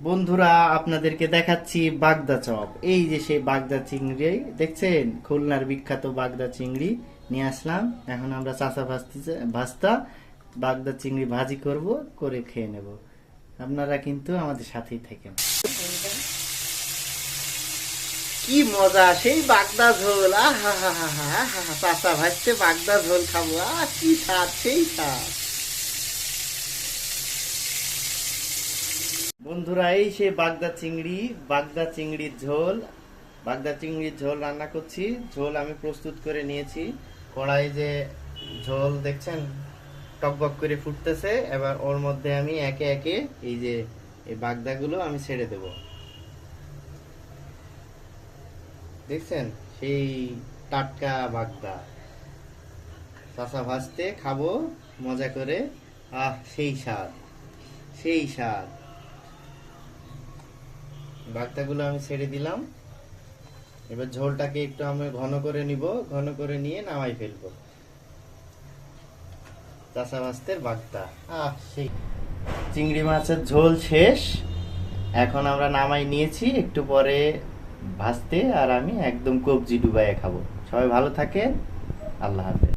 বন্ধুরা, আপনাদেরকে দেখাচ্ছি বাগদা চপ। এই যে সেই বাগদা চিংড়ি দেখছেন, খুলনার বিখ্যাত বাগদা চিংড়ি নিয়ে আসলাম। এখন আমরা চাচা ভাস্তা বাগদা চিংড়ি ভাজি করব, করে খেয়ে নেব। আপনারা কিন্তু আমাদের সাথেই থাকেন। কি মজা সেই বাগদা ঝোল! আহা হা হা হা হা! চাচা ভাজতে বাগদা ঝোল খাবো, কি স্বাদ, সেই স্বাদ। বন্ধুরা, এই সে বাগদা চিংড়ির ঝোল। বাগদা চিংড়ির ঝোল রান্না করছি। ঝোল আমি প্রস্তুত করে নিয়েছি। কড়াই যে ঝোল দেখছেন টকবক করে ফুটতেছে, এবার ওর মধ্যে আমি একে একে এই যে এই বাগদাগুলো আমি ছেড়ে দেব। দেখছেন সেই টাটকা বাগদা, চাচা ভাজতে খাবো মজা করে। সেই স্বাদ, সেই স্বাদ। বাগদাগুলো আমি ছেড়ে দিলাম। এবার ঝোলটাকে একটু আমি ঘন করে নিব, ঘন করে নিয়ে নামাই ফেলবো। চাষা মাছের বাগদা, সেই চিংড়ি মাছের ঝোল শেষ। এখন আমরা নামাই নিয়েছি, একটু পরে ভাজতে আর আমি একদম কবজি ডুবাইয়ে খাবো। সবাই ভালো থাকেন, আল্লাহ হাফেজ।